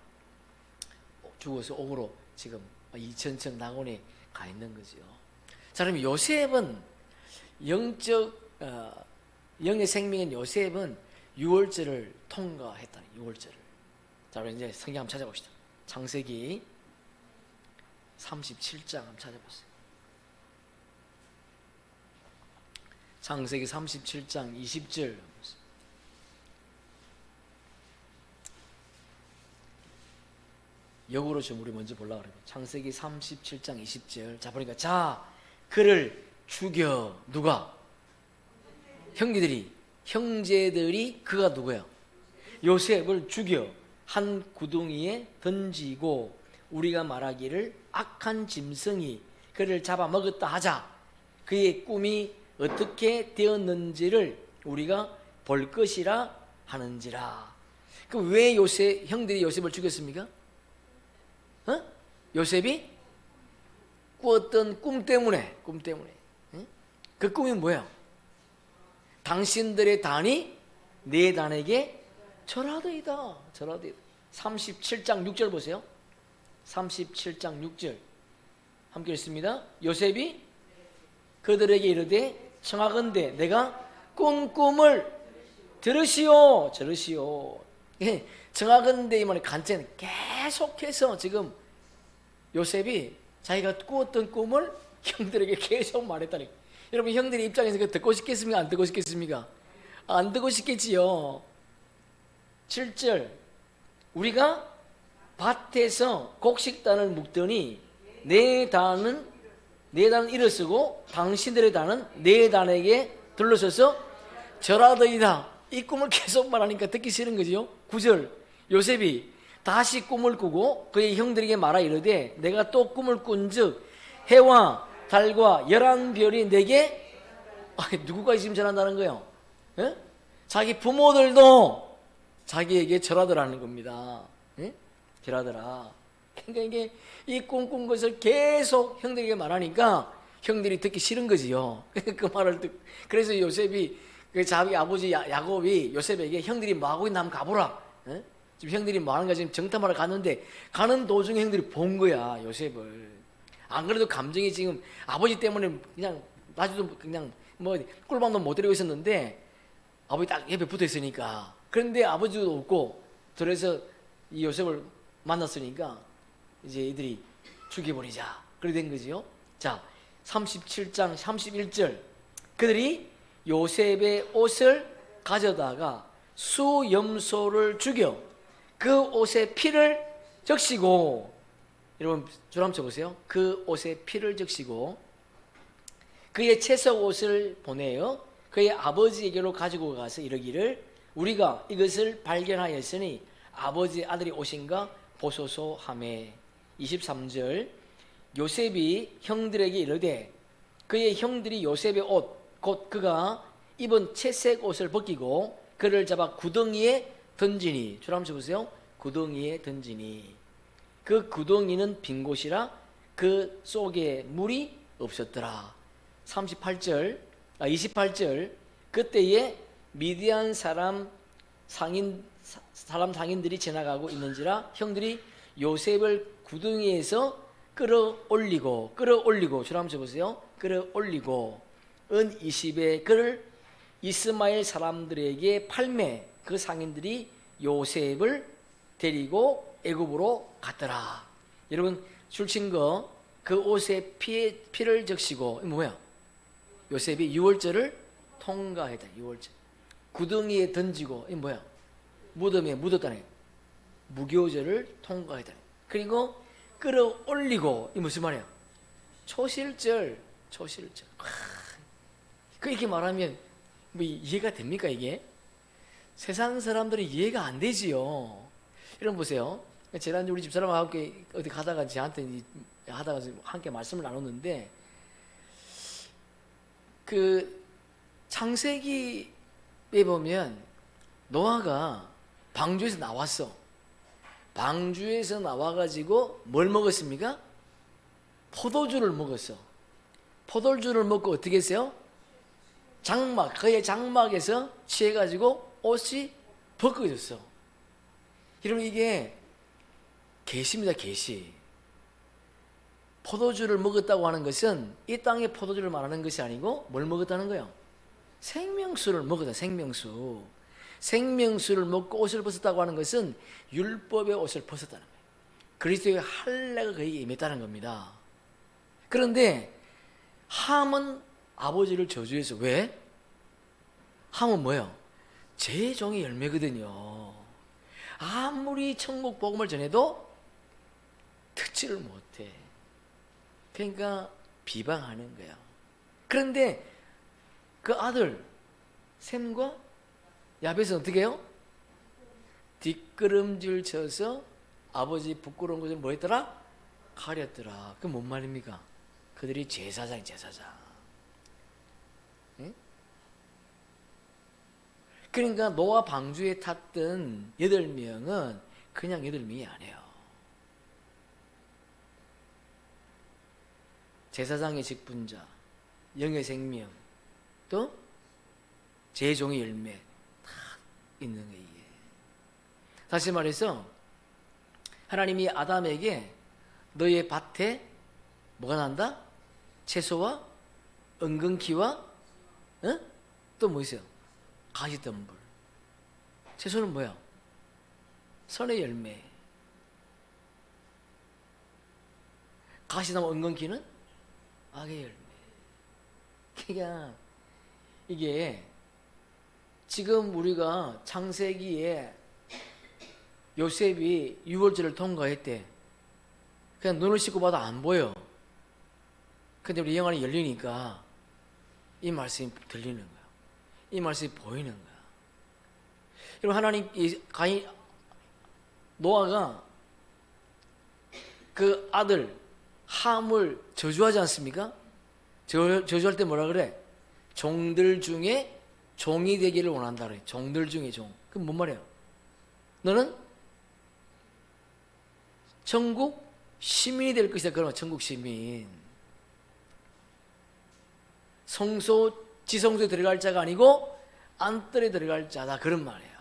A: 죽어서 옥으로 지금 2000층 낙원에 가 있는 거죠. 자, 그럼 요셉은 영의 생명인 요셉은 유월절을 통과했다는, 유월절을. 자, 우리 이제 성경 한번 찾아봅시다. 창세기 37장 한번 찾아보세요. 창세기 37장 20절. 역으로 좀 우리 먼저 보려고 그래요. 창세기 37장 20절. 자, 보니까 자, 그를 죽여. 누가? 형제들이 그가 누구야? 요셉을 죽여 한 구덩이에 던지고 우리가 말하기를 악한 짐승이 그를 잡아먹었다 하자. 그의 꿈이 어떻게 되었는지를 우리가 볼 것이라 하는지라. 그 왜 형들이 요셉을 죽였습니까? 요셉이 꾸었던 꿈 때문에. 그 꿈이 뭐예요? 당신들의 단이 내 단에게 절하더이다. 37장 6절 보세요. 37장 6절 함께 읽습니다. 요셉이 그들에게 이르되 청하건대 내가 꾼 꿈을 들으시오. 청하건대 이 말이 간증 계속해서 지금 요셉이 자기가 꾸었던 꿈을 형들에게 계속 말했다니. 여러분, 형들의 입장에서 그 듣고 싶겠습니까? 안 듣고 싶겠습니까? 안 듣고 싶겠지요. 7절 우리가 밭에서 곡식단을 묶더니 내 단은 일어서고 당신들의 단은 내 단에게 둘러서서 절하더이다. 이 꿈을 계속 말하니까 듣기 싫은 거지요. 9절 요셉이 다시 꿈을 꾸고 그의 형들에게 말하 이르되 내가 또 꿈을 꾼즉 해와 달과 11별이 내게 누구가 지금 전한다는 거예요? 예? 자기 부모들도 자기에게 절하더라는 겁니다. 예? 절하더라. 그러니까 이게 이 꿈꾼 것을 계속 형들에게 말하니까 형들이 듣기 싫은 거지요. 그 말을 그래서 요셉이 그 자기 아버지 야곱이 요셉에게 형들이 뭐 하고 있나 한번 가보라. 에? 지금 형들이 뭐 하는 가 지금 정탐하러 갔는데 가는 도중에 형들이 본 거야 요셉을. 안 그래도 감정이 지금 아버지 때문에 그냥 나중도 그냥 뭐 꿀밤도 못 데리고 있었는데 아버지 딱 옆에 붙어 있으니까. 그런데 아버지도 없고 그래서 이 요셉을 만났으니까 이제 이들이 죽여버리자. 그렇게 된 거지요. 자, 37장 31절 그들이 요셉의 옷을 가져다가 수염소를 죽여 그 옷의 피를 적시고, 여러분 줄 한번 쳐보세요. 그 옷의 피를 적시고 그의 채석 옷을 보내어 그의 아버지에게로 가지고 가서 이르기를 우리가 이것을 발견하였으니 아버지의 아들이 옷인가 보소서 하매. 23절 요셉이 형들에게 이르되 그의 형들이 요셉의 옷 곧 그가 입은 채색 옷을 벗기고 그를 잡아 구덩이에 던지니. 줄 한번 쳐보세요. 구덩이에 던지니. 그 구덩이는 빈 곳이라 그 속에 물이 없었더라. 28절 그때에 미디안 사람 상인들이 지나가고 있는지라 형들이 요셉을 구덩이에서 끌어올리고 줄 한번 쳐보세요. 끌어올리고 은 20에 그를 이스마엘 사람들에게 팔매 그 상인들이 요셉을 데리고 애굽으로 갔더라. 여러분 출친 거 그 옷에 피를 적시고 뭐야? 요셉이 유월절을 통과했다. 유월절. 구덩이에 던지고 이 뭐야? 무덤에 묻었다네. 무교절을 통과했다. 그리고 끌어올리고 이 무슨 말이야? 초실절. 그렇게 말하면 뭐 이해가 됩니까 이게? 세상 사람들이 이해가 안 되지요. 여러분 보세요. 지난주 우리 집사람과 함께 어디 가다가 저한테 하다가 함께 말씀을 나눴는데 그 창세기에 보면 노아가 방주에서 나왔어. 방주에서 나와가지고 뭘 먹었습니까? 포도주를 먹었어. 포도주를 먹고 어떻게 했어요? 그의 장막에서 취해가지고 옷이 벗겨졌어. 여러분 이게 계시입니다. 계시. 포도주를 먹었다고 하는 것은 이 땅의 포도주를 말하는 것이 아니고 뭘 먹었다는 거예요? 생명수를 먹었다. 생명수를 먹고 옷을 벗었다고 하는 것은 율법의 옷을 벗었다는 거예요. 그리스도의 할례가 그에게 임했다는 겁니다. 그런데 함은 아버지를 저주해서 왜? 함은 뭐예요? 제 종의 열매거든요. 아무리 천국 복음을 전해도 듣지를 못해. 그러니까 비방하는 거야. 그런데 그 아들 셈과 야벳은 어떻게 해요? 뒷걸음질 쳐서 아버지 부끄러운 것을 뭐 했더라? 가렸더라. 그게 뭔 말입니까? 그들이 제사장. 네? 그러니까 노아 방주에 탔던 8명은 그냥 8명이 아니에요. 제사장의 직분자, 영의 생명, 또 제종의 열매 다 있는 거예요. 다시 말해서 하나님이 아담에게 너의 밭에 뭐가 난다? 채소와 은근키와 또 뭐 있어요? 가시덤불. 채소는 뭐야? 선의 열매. 가시덤불 은근키는 악의 열매. 그러니까 이게 지금 우리가 창세기에 요셉이 유월절을 통과했대. 그냥 눈을 씻고 봐도 안 보여. 근데 우리 영안이 열리니까 이 말씀이 들리는 거야. 이 말씀이 보이는 거야. 여러분 하나님 노아가 그 아들 함을 저주하지 않습니까? 저주할 때 뭐라 그래? 종들 중에 종이 되기를 원한다 그래. 종들 중에 종. 그럼 뭔 말이야? 너는 천국 시민이 될 것이다. 그러면 천국 시민. 성소, 지성소에 들어갈 자가 아니고 안뜰에 들어갈 자다. 그런 말이에요.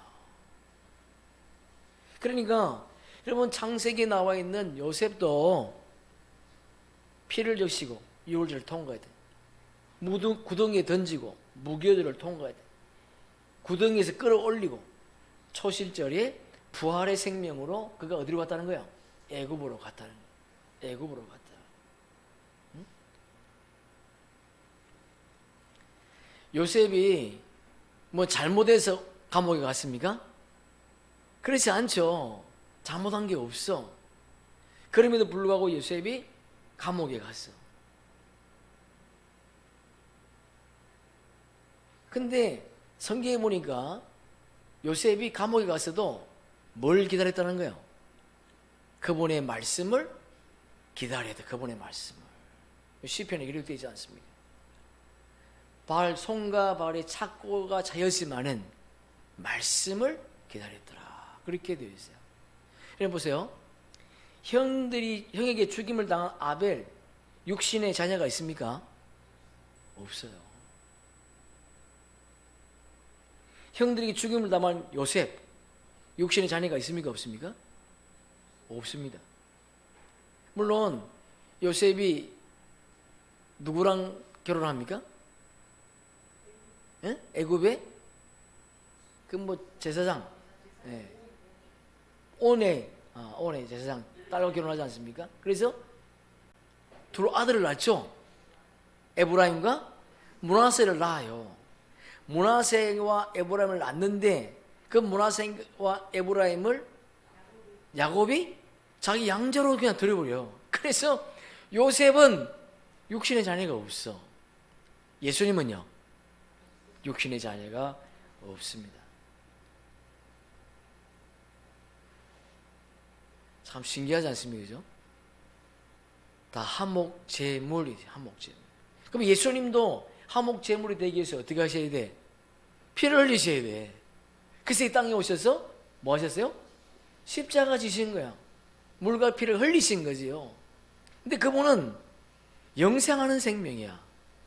A: 그러니까 여러분 창세기에 나와 있는 요셉도 피를 적시고 유월절을 통과해야 돼. 구덩이에 던지고 무교절을 통과해야 돼. 구덩이에서 끌어올리고 초실절에 부활의 생명으로 그가 어디로 갔다는 거야? 애굽으로 갔다는 거야. 애굽으로 갔다. 응? 요셉이 뭐 잘못해서 감옥에 갔습니까? 그렇지 않죠. 잘못한 게 없어. 그럼에도 불구하고 요셉이 감옥에 갔어. 근데 성경에 보니까 요셉이 감옥에 갔어도 뭘 기다렸다는 거예요? 그분의 말씀을 기다려야 돼. 그분의 말씀을. 시편에 기록되어 있지 않습니까? 손과 발의 착고가 차였지만은 말씀을 기다렸더라. 그렇게 되어 있어요. 여러분 보세요. 형에게 죽임을 당한 아벨, 육신의 자녀가 있습니까? 없어요. 형들에게 죽임을 당한 요셉, 육신의 자녀가 있습니까? 없습니까? 없습니다. 물론 요셉이 누구랑 결혼합니까? 예? 애굽의 그 뭐 제사장, 예. 온의 제사장 딸과 결혼하지 않습니까? 그래서 둘 아들을 낳죠. 에브라임과 므낫세를 낳아요. 므낫세와 에브라임을 낳는데 그 므낫세와 에브라임을 야곱이 자기 양자로 그냥 들여버려요. 그래서 요셉은 육신의 자녀가 없어. 예수님은요, 육신의 자녀가 없습니다. 참 신기하지 않습니까? 그죠? 다 한목제물이지, 한목제물. 그럼 예수님도 한목제물이 되기 위해서 어떻게 하셔야 돼? 피를 흘리셔야 돼. 그래서 이 땅에 오셔서 뭐 하셨어요? 십자가 지신 거야. 물과 피를 흘리신 거지요. 근데 그분은 영생하는 생명이야.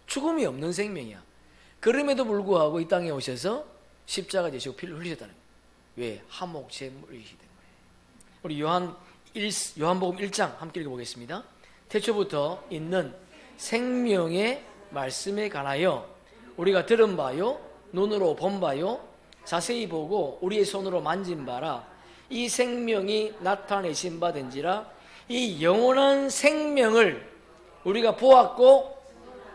A: 죽음이 없는 생명이야. 그럼에도 불구하고 이 땅에 오셔서 십자가 지시고 피를 흘리셨다는 거예요. 왜? 한목제물이시기 때문에. 우리 요한복음 1장 함께 읽어보겠습니다. 태초부터 있는 생명의 말씀에 관하여 우리가 들은 바요, 눈으로 본 바요, 자세히 보고 우리의 손으로 만진 바라. 이 생명이 나타내신 바 된지라. 이 영원한 생명을 우리가 보았고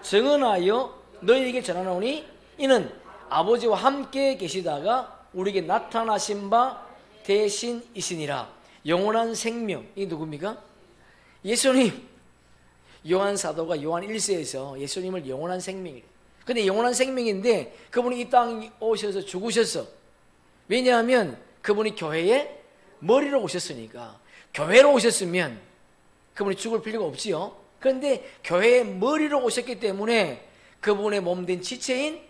A: 증언하여 너희에게 전하노니 이는 아버지와 함께 계시다가 우리에게 나타나신 바 대신이시니라. 영원한 생명, 이 누굽니까? 예수님. 요한 사도가 요한 1세에서 예수님을 영원한 생명이래. 근데 영원한 생명인데 그분이 이 땅에 오셔서 죽으셨어. 왜냐하면 그분이 교회의 머리로 오셨으니까. 교회로 오셨으면 그분이 죽을 필요가 없지요. 그런데 교회의 머리로 오셨기 때문에 그분의 몸된 지체인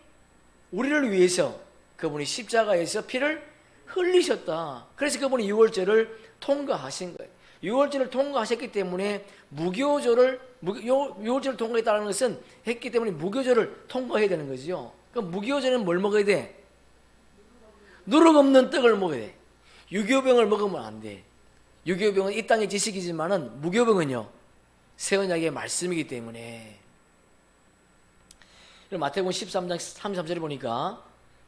A: 우리를 위해서 그분이 십자가에서 피를 흘리셨다. 그래서 그분이 유월절을 통과하신 거예요. 유월절을 통과하셨기 때문에 유월절을 통과했다는 것은 했기 때문에 무교절을 통과해야 되는 거죠. 그럼 무교절은 뭘 먹어야 돼? 누룩 없는 떡을 먹어야 돼. 유교병을 먹으면 안 돼. 유교병은 이 땅의 지식이지만은 무교병은요, 새 언약의 말씀이기 때문에. 마태복음 13장 33절에 보니까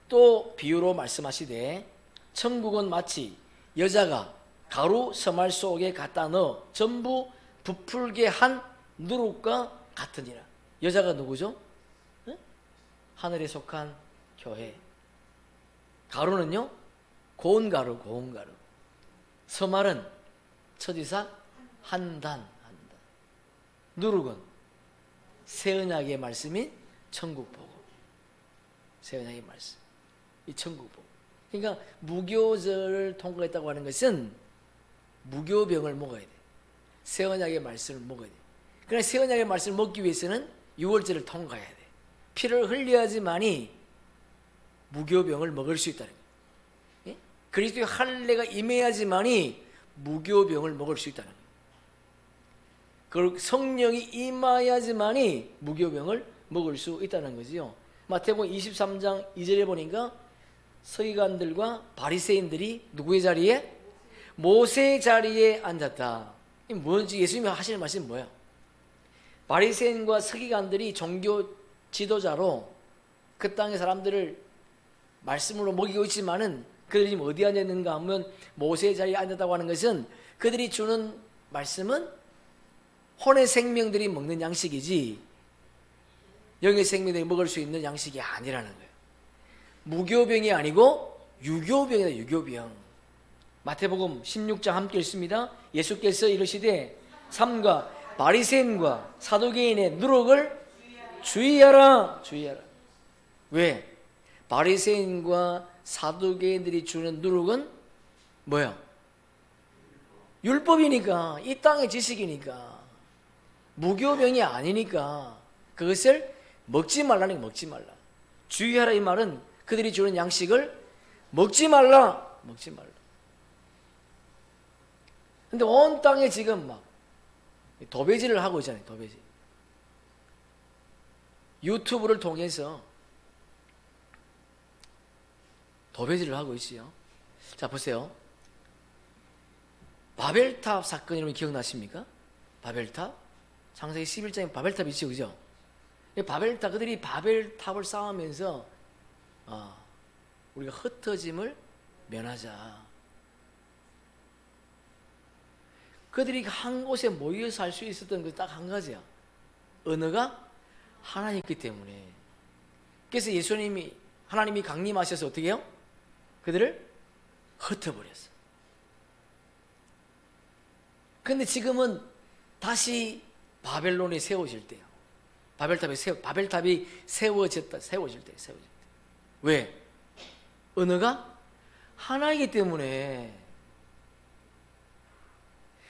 A: 또 비유로 말씀하시되 천국은 마치 여자가 가루 서말 속에 갖다 넣어 전부 부풀게 한 누룩과 같으니라. 여자가 누구죠? 네? 하늘에 속한 교회. 가루는요, 고운 가루. 서말은 첫이삭 한단. 누룩은 새 언약의 말씀인 천국 복음. 새 언약의 말씀. 이 천국 복음. 그러니까 무교절을 통과했다고 하는 것은 무교병을 먹어야 돼. 새 언약의 말씀을 먹어야 돼. 그러나 새 언약의 말씀을 먹기 위해서는 유월절을 통과해야 돼. 피를 흘려야지만이 무교병을 먹을 수 있다는 거예요. 예? 그리스도의 할례가 임해야지만이 무교병을 먹을 수 있다는 거예요. 그 성령이 임하야지만이 무교병을 먹을 수 있다는 거지요. 마태복음 23장 2절에 보니까 서기관들과 바리새인들이 누구의 자리에? 모세의 자리에 앉았다. 이 뭔지 예수님이 하시는 말씀이 뭐예요? 바리새인과 서기관들이 종교 지도자로 그 땅의 사람들을 말씀으로 먹이고 있지만은 그들이 지금 어디 앉았는가 하면 모세의 자리에 앉았다고 하는 것은 그들이 주는 말씀은 혼의 생명들이 먹는 양식이지 영의 생명들이 먹을 수 있는 양식이 아니라는 거예요. 무교병이 아니고 유교병이다. 유교병. 마태복음 16장 함께 읽습니다. 예수께서 이르시되 삼가 바리새인과 사두개인의 누룩을 주의하라. 주의하라. 왜? 바리새인과 사두개인들이 주는 누룩은 뭐야? 율법이니까, 이 땅의 지식이니까, 무교병이 아니니까 그것을 먹지 말라는 게 먹지 말라. 주의하라 이 말은 그들이 주는 양식을 먹지 말라. 먹지 말라. 근데 온 땅에 지금 막 도배질을 하고 있잖아요. 도배질. 유튜브를 통해서 도배질을 하고 있어요. 자, 보세요. 바벨탑 사건 여러분 기억나십니까? 바벨탑? 창세기 11장에 바벨탑이 있죠, 그죠? 바벨탑, 그들이 바벨탑을 쌓으면서 우리가 흩어짐을 면하자. 그들이 한 곳에 모여서 할 수 있었던 것 딱 한 가지야. 언어가 하나였기 때문에. 그래서 예수님이, 하나님이 강림하셔서 어떻게 해요? 그들을 흩어버렸어. 근데 지금은 다시 바벨론이 세워질 때요. 바벨탑이 세워질 때. 왜? 언어가 하나이기 때문에.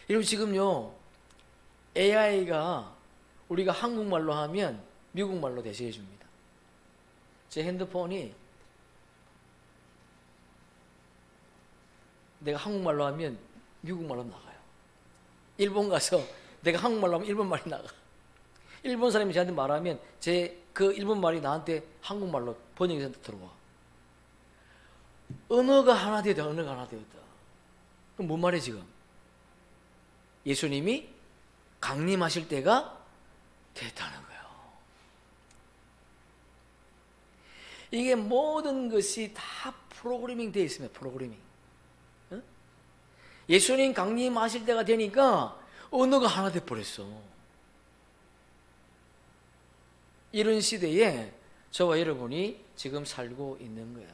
A: 여러분 지금요, AI가 우리가 한국말로 하면 미국말로 대신해 줍니다. 제 핸드폰이 내가 한국말로 하면 미국말로 나가요. 일본 가서 내가 한국말로 하면 일본말이 나가. 일본 사람이 저한테 말하면 그 일본말이 나한테 한국말로 번역해서 들어와. 언어가 하나 되었다. 언어가 하나 되었다. 그럼 뭔 말이에요 지금? 예수님이 강림하실 때가 됐다는 거예요. 이게 모든 것이 다 프로그래밍 되어 있습니다. 프로그래밍. 예수님 강림하실 때가 되니까 언어가 하나 돼버렸어. 이런 시대에 저와 여러분이 지금 살고 있는 거예요.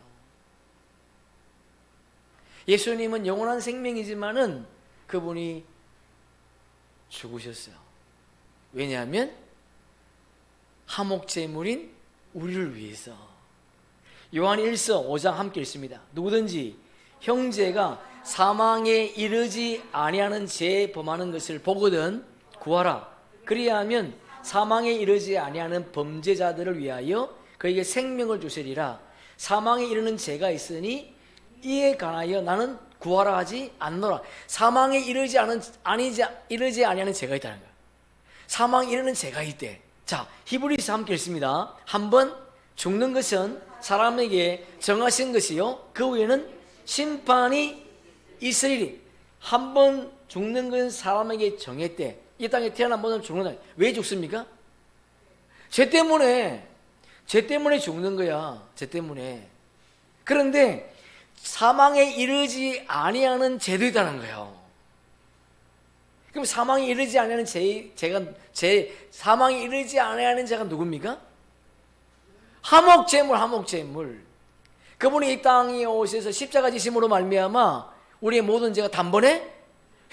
A: 예수님은 영원한 생명이지만은 그분이 죽으셨어요. 왜냐하면 화목제물인 우리를 위해서. 요한 1서 5장 함께 읽습니다. 누구든지 형제가 사망에 이르지 아니하는 죄 범하는 것을 보거든 구하라. 그리하면 사망에 이르지 아니하는 범죄자들을 위하여 그에게 생명을 주시리라. 사망에 이르는 죄가 있으니 이에 관하여 나는 구하라 하지 않노라. 사망에 이르지 아니하는 죄가 있다는 거야. 사망에 이르는 죄가 있대. 자, 히브리서 함께 읽습니다. 한번 죽는 것은 사람에게 정하신 것이요 그 후에는 심판이 있으리니. 한 번 죽는 것은 사람에게 정했대. 이 땅에 태어난 모든 죽는다. 왜 죽습니까? 죄 때문에. 죄 때문에 죽는 거야. 죄 때문에. 그런데 사망에 이르지 아니하는 죄도 있다는 거예요. 그럼 사망에 이르지 아니하는 사망에 이르지 아니하는 죄가 누굽니까? 화목제물. 그분이 이 땅에 오셔서 십자가 지심으로 말미암아 우리의 모든 죄가 단번에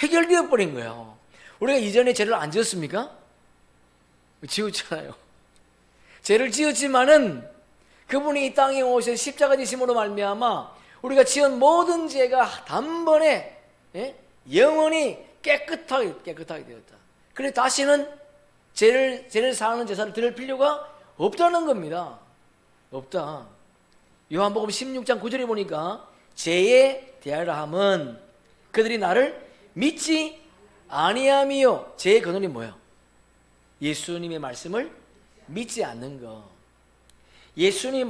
A: 해결되어 버린 거예요. 우리가 이전에 죄를 안 지었습니까? 지었잖아요. 죄를 지었지만은 그분이 이 땅에 오셔서 십자가 지심으로 말미암아 우리가 지은 모든 죄가 단번에 영원히 깨끗하게 되었다. 그래서 다시는 죄를 사하는 제사를 드릴 필요가 없다는 겁니다. 없다. 요한복음 16장 9절에 보니까 죄에 대하여 함은 그들이 나를 믿지 아니함이요. 죄의 근원이 뭐야? 예수님의 말씀을 믿지 않는 거. 예수님의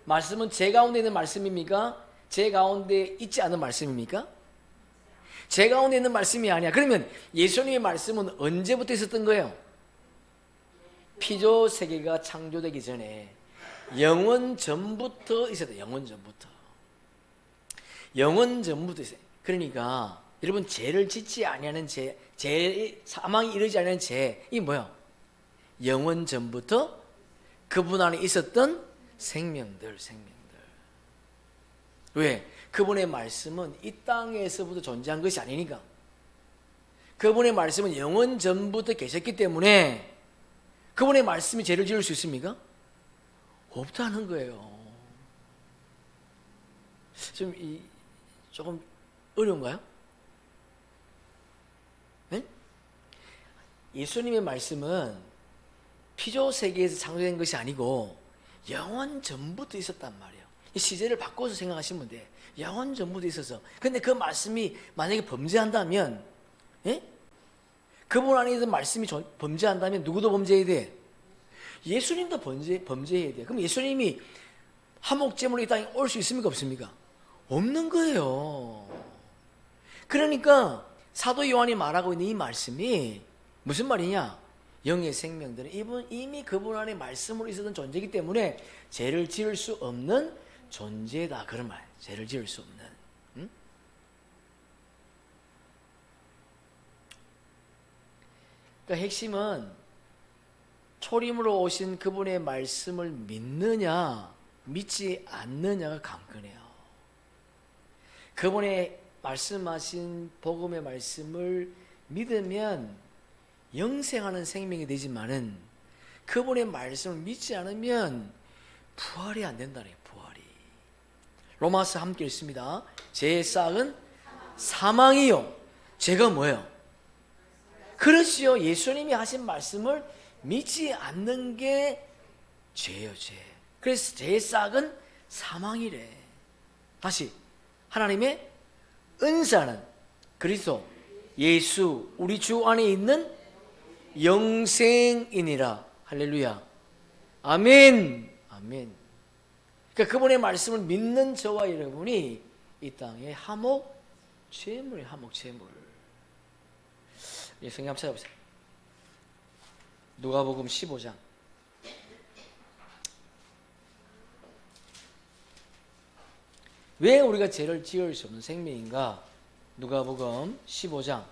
A: 말씀은 제 가운데 있는 말씀입니까? 제 가운데 있지 않은 말씀입니까? 제 가운데 있는 말씀이 아니야. 그러면 예수님의 말씀은 언제부터 있었던 거예요? 피조 세계가 창조되기 전에 영원 전부터 있었다. 영원 전부터 있어요. 그러니까 여러분, 죄를 짓지 아니하는 죄, 사망이 이르지 않는 죄, 이게 뭐야? 영원 전부터 그분 안에 있었던 생명들. 왜? 그분의 말씀은 이 땅에서부터 존재한 것이 아니니까. 그분의 말씀은 영원 전부터 계셨기 때문에 그분의 말씀이 죄를 지을 수 있습니까? 없다는 거예요. 조금 어려운가요? 네? 예수님의 말씀은 피조 세계에서 창조된 것이 아니고 영원 전부터 있었단 말이에요. 이 시제를 바꿔서 생각하시면 돼. 영원 전부터 있어서. 근데 그 말씀이 만약에 범죄한다면, 그분 안에 있는 말씀이 범죄한다면 누구도 범죄해야 돼? 예수님도 범죄해야 돼. 그럼 예수님이 화목제물로 이 땅에 올 수 있습니까? 없습니까? 없는 거예요. 그러니까 사도 요한이 말하고 있는 이 말씀이 무슨 말이냐? 영의 생명들은 이미 그분 안에 말씀으로 있었던 존재이기 때문에 죄를 지을 수 없는 존재다. 그런 말. 죄를 지을 수 없는. 그러니까 핵심은 초림으로 오신 그분의 말씀을 믿느냐 믿지 않느냐가 관건이에요. 그분의 말씀하신 복음의 말씀을 믿으면 영생하는 생명이 되지만은 그분의 말씀을 믿지 않으면 부활이 안 된다네. 부활이. 로마서 함께 읽습니다. 죄의 싹은 사망이요. 죄가 뭐예요? 그렇지요. 예수님이 하신 말씀을 믿지 않는 게 죄예요. 죄. 그래서 죄의 싹은 사망이래. 다시, 하나님의 은사는 그리스도 예수 우리 주 안에 있는 영생이니라. 할렐루야. 아멘. 아멘. 그러니까 그분의 말씀을 믿는 저와 여러분이 이 땅에 화목 제물이에요. 화목 제물. 성경 한번 찾아보세요. 누가복음 15장. 왜 우리가 죄를 지을 수 없는 생명인가? 누가복음 15장.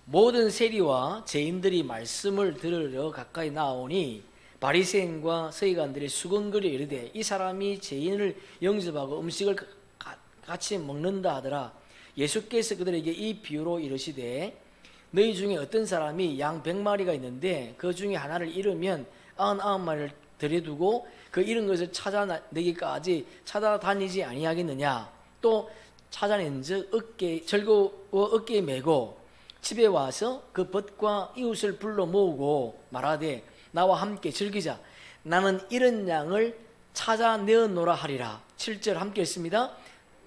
A: 모든 세리와 죄인들이 말씀을 들으러 가까이 나오니 바리새인과 서기관들이 수근거려 이르되 이 사람이 죄인을 영접하고 음식을 같이 먹는다 하더라. 예수께서 그들에게 이 비유로 이르시되 너희 중에 어떤 사람이 양 100마리가 있는데 그 중에 하나를 잃으면 99마리를 들여두고 그 잃은 것을 찾아내기까지 찾아다니지 아니하겠느냐. 또 찾아낸즉 즐거워 어깨에 메고 집에 와서 그 벗과 이웃을 불러 모으고 말하되 나와 함께 즐기자. 나는 잃은 양을 찾아내었노라 하리라. 7절 함께 읽습니다.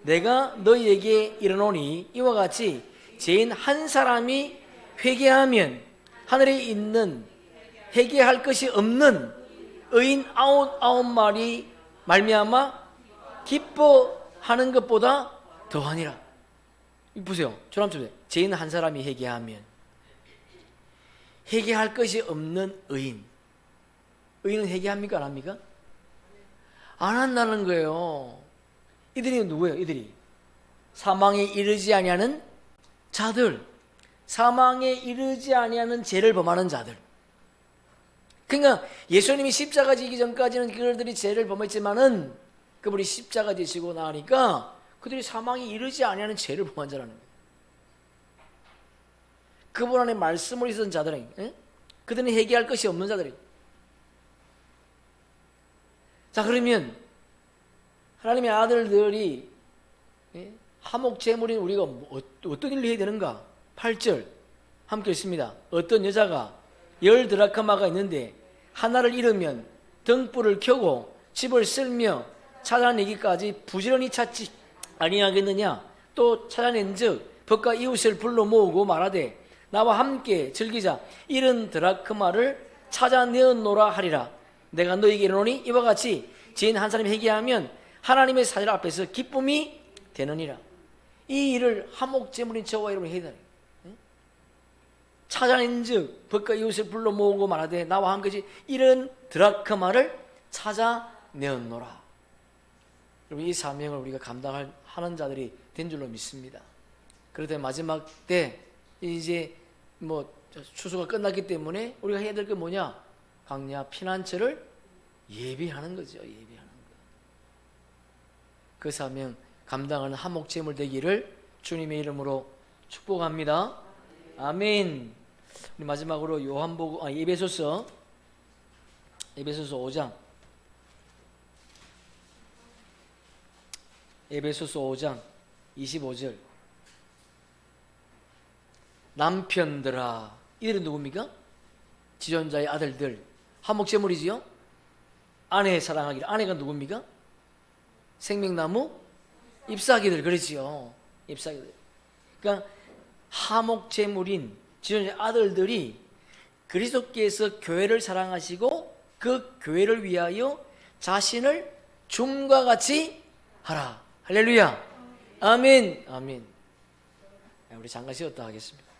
A: 내가 너희에게 이르노니 이와 같이 죄인 한 사람이 회개하면 하늘에 있는 회개할 것이 없는 의인 99마리 말미암아 기뻐하는 것보다 더하니라. 보세요. 저랑 좀 보세요. 죄인 한 사람이 회개하면 회개할 것이 없는 의인. 의인은 회개합니까? 안 합니까? 안 한다는 거예요. 이들이 누구예요? 이들이 사망에 이르지 아니하는 자들. 사망에 이르지 아니하는 죄를 범하는 자들. 그러니까 예수님이 십자가 지기 전까지는 그들이 죄를 범했지만은 그분이 십자가 지시고 나니까 그들이 사망에 이르지 아니하는 죄를 범한 자라는 거예요. 그분 안에 말씀을 있었던 자들은 그들은 회개할 것이 없는 자들이에요. 자, 그러면 하나님의 아들들이 화목 제물인 우리가 어떤 일을 해야 되는가? 8절 함께 읽습니다. 어떤 여자가 10드라크마가 있는데 하나를 잃으면 등불을 켜고 집을 쓸며 찾아내기까지 부지런히 찾지 아니하겠느냐. 또 찾아낸즉 벗과 이웃을 불러 모으고 말하되 나와 함께 즐기자. 이른 드라크마를 찾아내었노라 하리라. 내가 너에게 이르노니 이와 같이 죄인 한 사람이 회개하면 하나님의 사절 앞에서 기쁨이 되느니라. 이 일을 화목제물인 저와 여러분이 해야 돼요. 찾아낸즉 벗과 이웃을 불러 모으고 말하되 나와 함께 이른 드라크마를 찾아내었노라. 여러분, 이 사명을 우리가 감당하는 자들이 된 줄로 믿습니다. 그런데 마지막 때 이제 뭐 추수가 끝났기 때문에 우리가 해야 될 게 뭐냐? 광야 피난처를 예비하는 거죠. 예비하는 거. 그 사명 감당하는 한목제물 되기를 주님의 이름으로 축복합니다. 아멘. 우리 마지막으로 에베소서 5장. 에베소서 5장 25절. 남편들아, 이들은 누굽니까? 지존자의 아들들, 한목제물이지요. 아내 사랑하기를. 아내가 누굽니까? 생명나무 잎사귀들, 그렇지요. 잎사귀들. 그러니까 하목제물인 지존자의 아들들이 그리스도께서 교회를 사랑하시고 그 교회를 위하여 자신을 줌과 같이 하라. 할렐루야. 아멘. 아멘. 우리 잠깐 쉬었다 하겠습니다.